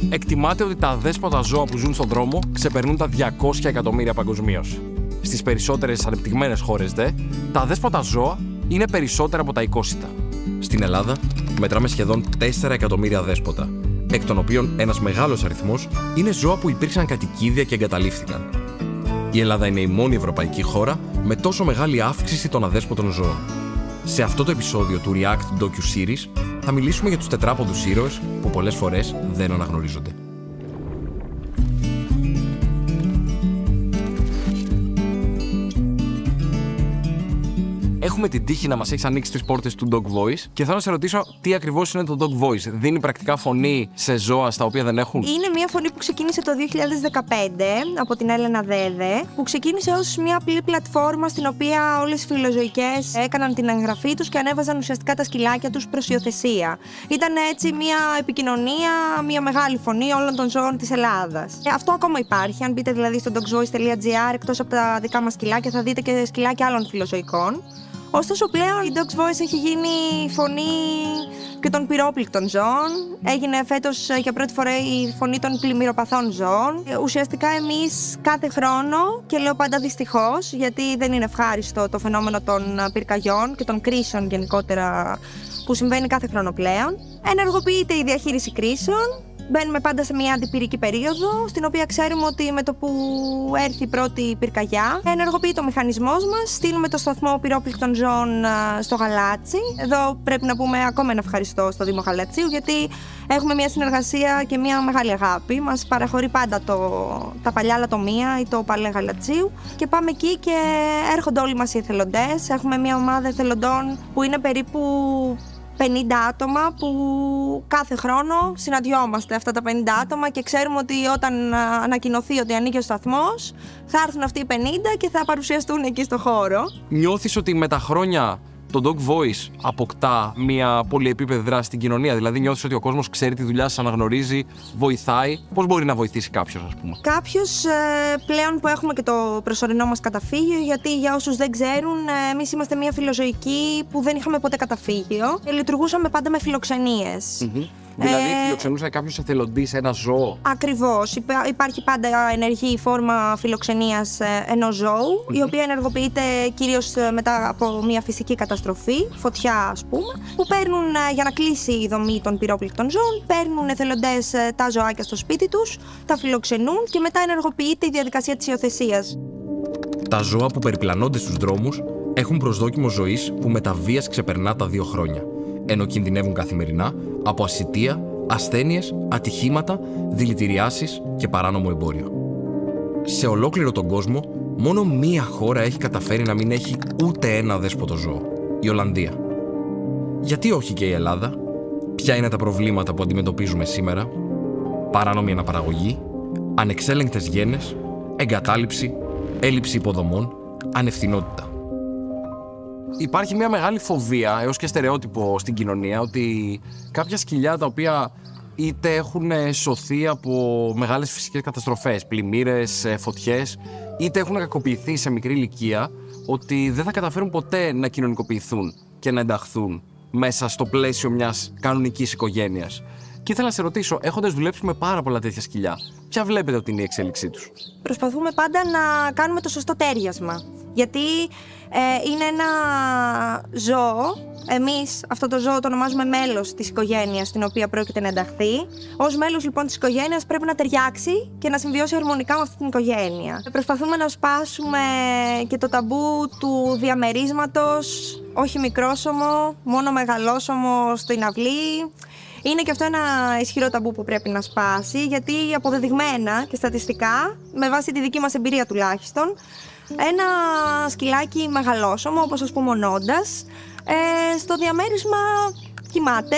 Εκτιμάται ότι τα αδέσποτα ζώα που ζουν στον δρόμο ξεπερνούν τα 200 εκατομμύρια παγκοσμίως. Στις περισσότερες ανεπτυγμένες χώρες τα αδέσποτα ζώα είναι περισσότερα από τα οικόσιτα. Στην Ελλάδα μετράμε σχεδόν 4 εκατομμύρια αδέσποτα, εκ των οποίων ένας μεγάλος αριθμός είναι ζώα που υπήρξαν κατοικίδια και εγκαταλείφθηκαν. Η Ελλάδα είναι η μόνη ευρωπαϊκή χώρα με τόσο μεγάλη αύξηση των αδέσποτων ζώων. Σε αυτό το επεισόδιο του React Docu-Series θα μιλήσουμε για τους τετράποδους ήρωες που πολλές φορές δεν αναγνωρίζονται. Έχουμε την τύχη να μας έχεις ανοίξει τις πόρτες του Dog Voice και θέλω να σε ρωτήσω τι ακριβώς είναι το Dog Voice. Δίνει πρακτικά φωνή σε ζώα στα οποία δεν έχουν? Είναι μια φωνή που ξεκίνησε το 2015 από την Έλενα Δέδε, που ξεκίνησε ως μια απλή πλατφόρμα στην οποία όλες οι φιλοζωικές έκαναν την εγγραφή τους και ανέβαζαν ουσιαστικά τα σκυλάκια τους προς υιοθεσία. Ήταν έτσι μια επικοινωνία, μια μεγάλη φωνή όλων των ζώων της Ελλάδας. Αυτό ακόμα υπάρχει. Αν μπείτε δηλαδή στο dogvoice.gr, εκτός από τα δικά μας σκυλάκια, θα δείτε και σκυλάκια άλλων φιλοζωικών. Ωστόσο, πλέον η Dog Voice έχει γίνει φωνή και των πυρόπληκτων ζώων. Έγινε φέτος για πρώτη φορά η φωνή των πλημμυροπαθών ζώων. Ουσιαστικά εμείς κάθε χρόνο, και λέω πάντα δυστυχώς, γιατί δεν είναι ευχάριστο το φαινόμενο των πυρκαγιών και των κρίσεων γενικότερα που συμβαίνει κάθε χρόνο πλέον, ενεργοποιείται η διαχείριση κρίσεων. Μπαίνουμε πάντα σε μια αντιπυρική περίοδο, στην οποία ξέρουμε ότι με το που έρθει η πρώτη πυρκαγιά, ενεργοποιείται ο μηχανισμός μας, στείλουμε το σταθμό πυρόπληκτων ζώων στο Γαλάτσι. Εδώ πρέπει να πούμε ακόμα ένα ευχαριστώ στο Δήμο Γαλατσίου, γιατί έχουμε μια συνεργασία και μια μεγάλη αγάπη. Μας παραχωρεί πάντα τα παλιά λατομεία ή το παλέ Γαλατσίου και πάμε εκεί και έρχονται όλοι μας οι εθελοντές. Έχουμε μια ομάδα εθελοντών που είναι περίπου 50 άτομα που κάθε χρόνο συναντιόμαστε αυτά τα 50 άτομα και ξέρουμε ότι όταν ανακοινωθεί ότι ανοίγει ο σταθμός θα έρθουν αυτοί οι 50 και θα παρουσιαστούν εκεί στο χώρο. Νιώθεις ότι με τα χρόνια το Dog Voice αποκτά μια πολυεπίπεδη δράση στην κοινωνία? Δηλαδή νιώθεις ότι ο κόσμος ξέρει τη δουλειά σας, αναγνωρίζει, βοηθάει? Πώς μπορεί να βοηθήσει κάποιος, ας πούμε? Κάποιος πλέον που έχουμε και το προσωρινό μας καταφύγιο, γιατί για όσους δεν ξέρουν, εμείς είμαστε μια φιλοζωική που δεν είχαμε ποτέ καταφύγιο και λειτουργούσαμε πάντα με φιλοξενίες. Δηλαδή φιλοξενούσε κάποιος εθελοντής ένα ζώο? Ακριβώς. Υπάρχει πάντα ενεργή φόρμα φιλοξενίας ενός ζώου, η οποία ενεργοποιείται κυρίως μετά από μια φυσική καταστροφή, φωτιά ας πούμε, που παίρνουν για να κλείσει η δομή των πυρόπληκτων ζώων, παίρνουν εθελοντές τα ζωάκια στο σπίτι τους, τα φιλοξενούν και μετά ενεργοποιείται η διαδικασία της υιοθεσίας. Τα ζώα που περιπλανώνται στους δρόμους έχουν προσδόκιμο ζωής που με τα βίας ξεπερνά τα 2 χρόνια, ενώ κινδυνεύουν καθημερινά από ασιτεία, ασθένειες, ατυχήματα, δηλητηριάσεις και παράνομο εμπόριο. Σε ολόκληρο τον κόσμο, μόνο μία χώρα έχει καταφέρει να μην έχει ούτε ένα αδέσποτο ζώο: η Ολλανδία. Γιατί όχι και η Ελλάδα? Ποια είναι τα προβλήματα που αντιμετωπίζουμε σήμερα? Παράνομη αναπαραγωγή, ανεξέλεγκτες γένες, εγκατάλειψη, έλλειψη υποδομών, ανευθυνότητα. Υπάρχει μια μεγάλη φοβία, έως και στερεότυπο στην κοινωνία, ότι κάποια σκυλιά τα οποία είτε έχουν σωθεί από μεγάλες φυσικές καταστροφές, πλημμύρες, φωτιές, είτε έχουν κακοποιηθεί σε μικρή ηλικία, ότι δεν θα καταφέρουν ποτέ να κοινωνικοποιηθούν και να ενταχθούν μέσα στο πλαίσιο μιας κανονικής οικογένειας. Και ήθελα να σε ρωτήσω, έχοντας δουλέψει με πάρα πολλά τέτοια σκυλιά, ποια βλέπετε ότι είναι η εξέλιξή τους? Προσπαθούμε πάντα να κάνουμε το σωστό τέριασμα. Γιατί είναι ένα ζώο, εμείς αυτό το ζώο το ονομάζουμε μέλος της οικογένειας στην οποία πρόκειται να ενταχθεί. Ως μέλος λοιπόν της οικογένειας πρέπει να ταιριάξει και να συμβιώσει αρμονικά με αυτή την οικογένεια. Προσπαθούμε να σπάσουμε και το ταμπού του διαμερίσματος, όχι μικρόσωμο, μόνο μεγαλόσωμο στην αυλή. Είναι και αυτό ένα ισχυρό ταμπού που πρέπει να σπάσει, γιατί αποδεδειγμένα και στατιστικά, με βάση τη δική μας εμπειρία τουλάχιστον, ένα σκυλάκι μεγαλόσωμο, όπως ας πούμε ο Νόντας, στο διαμέρισμα κοιμάται,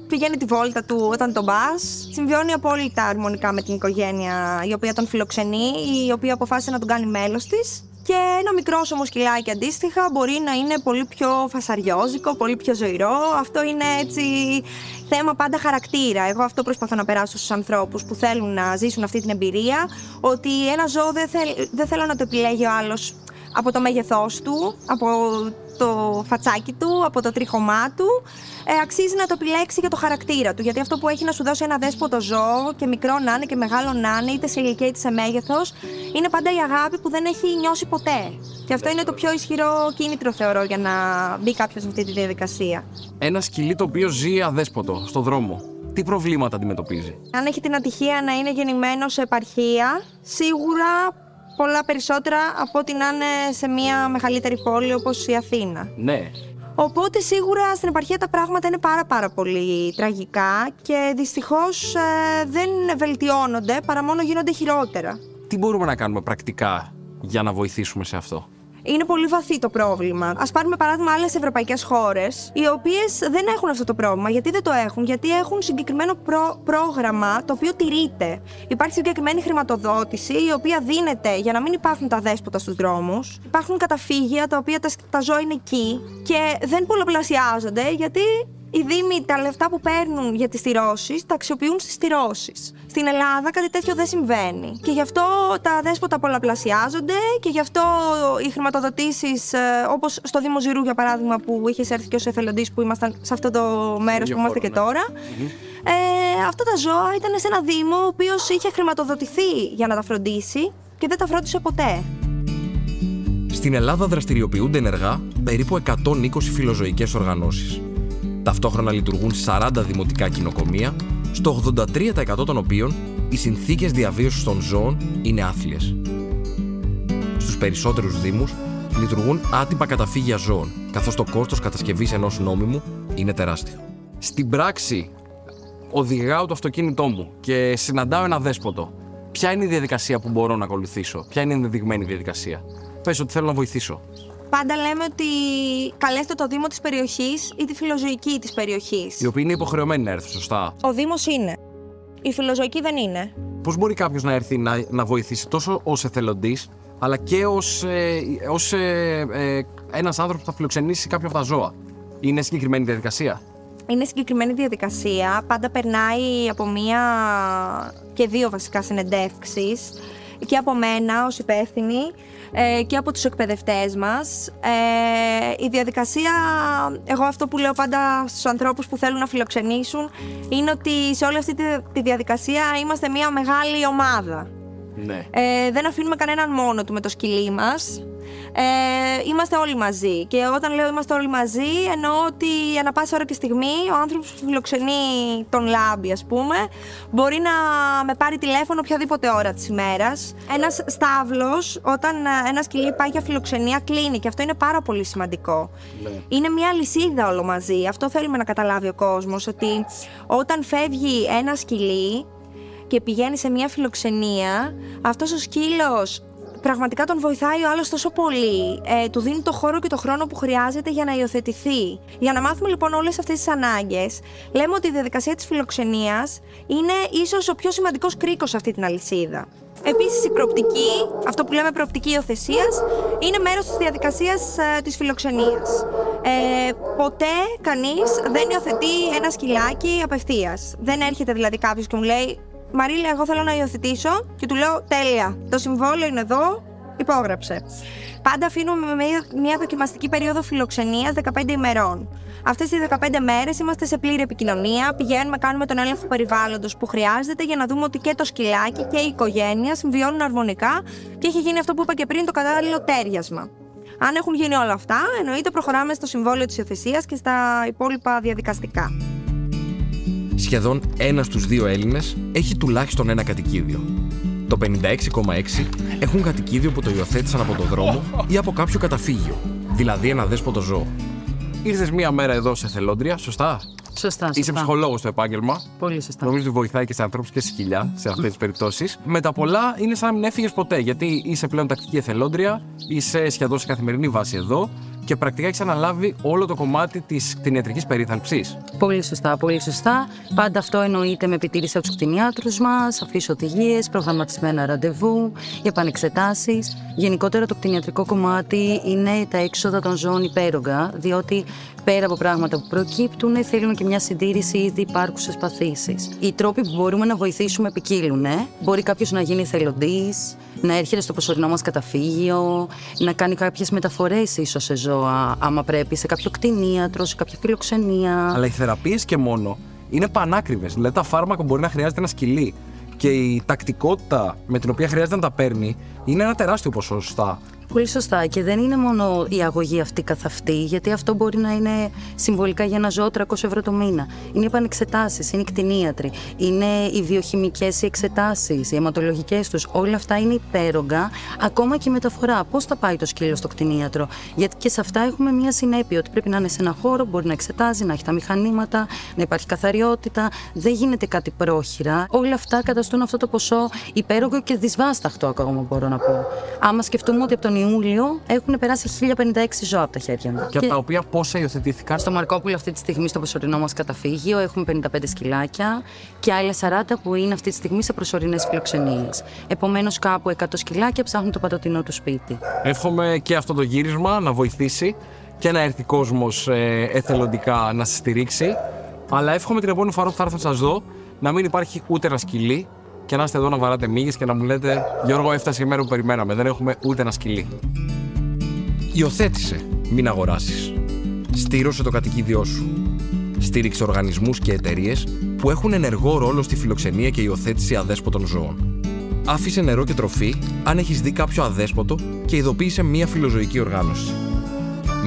πηγαίνει τη βόλτα του όταν τον πας, συμβιώνει απόλυτα αρμονικά με την οικογένεια η οποία τον φιλοξενεί, η οποία αποφάσισε να τον κάνει μέλος της. Και ένα μικρόσωμο σκυλάκι αντίστοιχα μπορεί να είναι πολύ πιο φασαριόζικο, πολύ πιο ζωηρό. Αυτό είναι έτσι θέμα πάντα χαρακτήρα. Εγώ αυτό προσπαθώ να περάσω στους ανθρώπους που θέλουν να ζήσουν αυτή την εμπειρία, ότι ένα ζώο δεν θέλω να το επιλέγει ο άλλος από το μέγεθός του, από το φατσάκι του, από το τρίχωμά του, αξίζει να το επιλέξει για το χαρακτήρα του. Γιατί αυτό που έχει να σου δώσει ένα δέσποτο ζώο, και μικρό να είναι και μεγάλο να είναι, είτε σε ηλικία είτε σε μέγεθος, είναι πάντα η αγάπη που δεν έχει νιώσει ποτέ. Και αυτό είναι το πιο ισχυρό κίνητρο, θεωρώ, για να μπει κάποιος σε αυτή τη διαδικασία. Ένα σκυλί το οποίο ζει αδέσποτο στον δρόμο, τι προβλήματα αντιμετωπίζει? Αν έχει την ατυχία να είναι γεννημένο σε επαρχία, σίγουρα πολλά περισσότερα από ότι να είναι σε μια μεγαλύτερη πόλη όπως η Αθήνα. Ναι. Οπότε σίγουρα στην επαρχία τα πράγματα είναι πάρα πολύ τραγικά και δυστυχώς δεν βελτιώνονται παρά μόνο γίνονται χειρότερα. Τι μπορούμε να κάνουμε πρακτικά για να βοηθήσουμε σε αυτό? Είναι πολύ βαθύ το πρόβλημα. Ας πάρουμε παράδειγμα άλλες ευρωπαϊκές χώρες, οι οποίες δεν έχουν αυτό το πρόβλημα. Γιατί δεν το έχουν? Γιατί έχουν συγκεκριμένο πρόγραμμα το οποίο τηρείται. Υπάρχει συγκεκριμένη χρηματοδότηση, η οποία δίνεται για να μην υπάρχουν τα δέσποτα στους δρόμους. Υπάρχουν καταφύγια τα οποία τα ζώα είναι εκεί και δεν πολλαπλασιάζονται, γιατί οι δήμοι τα λεφτά που παίρνουν για τις στηρώσεις τα αξιοποιούν στις στηρώσεις. Στην Ελλάδα κάτι τέτοιο δεν συμβαίνει. Και γι' αυτό τα δέσποτα πολλαπλασιάζονται και γι' αυτό οι χρηματοδοτήσεις, όπως στο Δήμο Ζηρού για παράδειγμα, που είχες έρθει και ως εθελοντής, που ήμασταν σε αυτό το μέρος που είμαστε και τώρα. Αυτά τα ζώα ήταν σε ένα Δήμο ο οποίος είχε χρηματοδοτηθεί για να τα φροντίσει και δεν τα φρόντισε ποτέ. Στην Ελλάδα δραστηριοποιούνται ενεργά περίπου 120 φιλοζωικές οργανώσεις. Ταυτόχρονα λειτουργούν 40 δημοτικά κοινοκομεία, στο 83% των οποίων οι συνθήκες διαβίωσης των ζώων είναι άθλιες. Στους περισσότερους δήμους λειτουργούν άτυπα καταφύγια ζώων, καθώς το κόστος κατασκευής ενός νόμιμου είναι τεράστιο. Στην πράξη, οδηγάω το αυτοκίνητό μου και συναντάω ένα δέσποτο. Ποια είναι η διαδικασία που μπορώ να ακολουθήσω? Ποια είναι η ενδεδειγμένη διαδικασία? Πες ότι θέλω να βοηθήσω. Πάντα λέμε ότι καλέστε το Δήμο της περιοχής ή τη φιλοζωική της περιοχής. Οι οποίοι είναι υποχρεωμένοι να έρθουν, σωστά? Ο Δήμος είναι. Η φιλοζωική δεν είναι. Πώς μπορεί κάποιος να έρθει να βοηθήσει τόσο ως εθελοντής, αλλά και ως ένας άνθρωπος που θα φιλοξενήσει κάποια από τα ζώα? Είναι συγκεκριμένη διαδικασία? Είναι συγκεκριμένη διαδικασία. Πάντα περνάει από μία και δύο βασικά συνεντεύξεις, και από μένα ως υπεύθυνη και από τους εκπαιδευτές μας. Η διαδικασία, εγώ αυτό που λέω πάντα στους ανθρώπους που θέλουν να φιλοξενήσουν, είναι ότι σε όλη αυτή τη διαδικασία είμαστε μια μεγάλη ομάδα. Ναι. Δεν αφήνουμε κανέναν μόνο του με το σκυλί μας. Είμαστε όλοι μαζί. Και όταν λέω είμαστε όλοι μαζί, εννοώ ότι ανά πάσα ώρα και στιγμή ο άνθρωπος που φιλοξενεί τον Λάμπη, ας πούμε, μπορεί να με πάρει τηλέφωνο οποιαδήποτε ώρα της ημέρας. Ένας στάβλος, όταν ένα σκυλί πάει για φιλοξενία, κλείνει, και αυτό είναι πάρα πολύ σημαντικό. Ναι. Είναι μια αλυσίδα όλο μαζί. Αυτό θέλουμε να καταλάβει ο κόσμος, ότι όταν φεύγει ένα σκυλί και πηγαίνει σε μια φιλοξενία, αυτός ο σκύλος πραγματικά τον βοηθάει ο άλλος τόσο πολύ. Του δίνει το χώρο και το χρόνο που χρειάζεται για να υιοθετηθεί. Για να μάθουμε λοιπόν όλες αυτές τις ανάγκες, λέμε ότι η διαδικασία της φιλοξενίας είναι ίσως ο πιο σημαντικός κρίκος σε αυτή την αλυσίδα. Επίσης, η προοπτική, αυτό που λέμε προοπτική υιοθεσίας, είναι μέρος της διαδικασίας της φιλοξενίας. Ποτέ κανείς δεν υιοθετεί ένα σκυλάκι απευθείας. Δεν έρχεται δηλαδή κάποιος και μου λέει: Μαρίλα, εγώ θέλω να υιοθετήσω, και του λέω: τέλεια, το συμβόλαιο είναι εδώ, υπόγραψε. Πάντα αφήνουμε μια δοκιμαστική περίοδο φιλοξενίας 15 ημερών. Αυτές τις 15 μέρες είμαστε σε πλήρη επικοινωνία, πηγαίνουμε, κάνουμε τον έλεγχο περιβάλλοντος που χρειάζεται για να δούμε ότι και το σκυλάκι και η οικογένεια συμβιώνουν αρμονικά και έχει γίνει αυτό που είπα και πριν, το κατάλληλο τέριασμα. Αν έχουν γίνει όλα αυτά, εννοείται προχωράμε στο συμβόλαιο της υιοθεσίας και στα υπόλοιπα διαδικαστικά. Σχεδόν 1 στους 2 Έλληνες έχει τουλάχιστον ένα κατοικίδιο. Το 56,6% έχουν κατοικίδιο που το υιοθέτησαν από το δρόμο ή από κάποιο καταφύγιο, δηλαδή ένα δέσποτο ζώο. Ήρθες μία μέρα εδώ σε εθελόντρια, σωστά? Σωστά. Είσαι ψυχολόγος στο επάγγελμα. Πολύ σωστά. Νομίζω ότι βοηθάει και σε ανθρώπους και σε σκυλιά σε αυτές τις περιπτώσεις. Με τα πολλά είναι σαν να μην έφυγες ποτέ, γιατί είσαι πλέον τακτική εθελόντρια, είσαι σχεδόν σε καθημερινή βάση εδώ και πρακτικά έχεις αναλάβει όλο το κομμάτι της κτηνιατρικής περίθαλψης. Πολύ σωστά, πολύ σωστά. Πάντα αυτό εννοείται με επιτήρηση από τους κτηνιάτρους μας, σαφείς οδηγίες, προγραμματισμένα ραντεβού, για επανεξετάσεις. Γενικότερα το κτηνιατρικό κομμάτι είναι τα έξοδα των ζώων υπέρογκα, διότι πέρα από πράγματα που προκύπτουν, θέλουν και μια συντήρηση ήδη υπάρχουσες παθήσεις. Οι τρόποι που μπορούμε να βοηθήσουμε ποικίλουν. Μπορεί κάποιος να γίνει εθελοντής, να έρχεται στο προσωρινό μας καταφύγιο, να κάνει κάποιες μεταφορές ίσως σε ζώα, άμα πρέπει, σε κάποιο κτηνίατρο, σε κάποια φιλοξενία. Αλλά οι θεραπείες και μόνο είναι πανάκριβες. Δηλαδή τα φάρμακα μπορεί να χρειάζεται ένα σκυλί. Και η τακτικότητα με την οποία χρειάζεται να τα παίρνει είναι ένα τεράστιο ποσοστά. Πολύ σωστά. Και δεν είναι μόνο η αγωγή αυτή καθ' αυτή, γιατί αυτό μπορεί να είναι συμβολικά για ένα ζώο 300 ευρώ το μήνα. Είναι οι επανεξετάσεις, είναι οι κτηνίατροι, είναι οι βιοχημικές οι εξετάσεις, οι αιματολογικές τους. Όλα αυτά είναι υπέρογκα. Ακόμα και η μεταφορά. Πώς θα πάει το σκύλο στο κτηνίατρο? Γιατί και σε αυτά έχουμε μια συνέπεια ότι πρέπει να είναι σε ένα χώρο, μπορεί να εξετάζει, να έχει τα μηχανήματα, να υπάρχει καθαριότητα. Δεν γίνεται κάτι πρόχειρα. Όλα αυτά καταστούν αυτό το ποσό υπέρογγο και δυσβάσταχτο, ακόμα μπορώ να πω. Άμα σκεφτούμε ότι από τον Ιούλιο έχουν περάσει 1056 ζώα από τα χέρια μου. Και τα οποία πόσα υιοθετήθηκαν? Στο Μαρκόπουλο αυτή τη στιγμή, στο προσωρινό μας καταφύγιο, έχουμε 55 σκυλάκια και άλλα 40 που είναι αυτή τη στιγμή σε προσωρινές φιλοξενίες. Επομένως, κάπου 100 σκυλάκια ψάχνουν το παντοτινό του σπίτι. Εύχομαι και αυτό το γύρισμα να βοηθήσει και να έρθει κόσμος εθελοντικά να σας στηρίξει. Αλλά εύχομαι την επόμενη φορά που θα έρθω να σας δω να μην υπάρχει ούτε ένα σκυλί και να είστε εδώ να βαράτε μύγες και να μου λέτε «Γιώργο, έφτασε η μέρα που περιμέναμε, δεν έχουμε ούτε ένα σκυλί». Υιοθέτησε, μην αγοράσεις. Στήρωσε το κατοικίδιό σου. Στήριξε οργανισμούς και εταιρείες που έχουν ενεργό ρόλο στη φιλοξενία και υιοθέτηση αδέσποτων ζώων. Άφησε νερό και τροφή αν έχεις δει κάποιο αδέσποτο και ειδοποίησε μια φιλοζωική οργάνωση.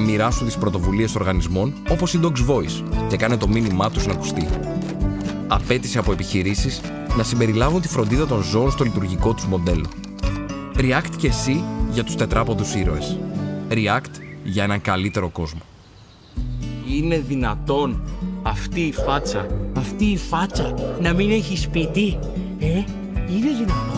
Μοιράσου τις πρωτοβουλίες οργανισμών όπως η Dogs Voice και κάνε το μήνυμά τους να ακουστεί. Απέτησε από επιχειρήσεις να συμπεριλάβουν τη φροντίδα των ζώων στο λειτουργικό τους μοντέλο. React και εσύ για τους τετράποδους ήρωες. React για έναν καλύτερο κόσμο. Είναι δυνατόν αυτή η φάτσα να μην έχει σπίτι? Είναι δυνατόν?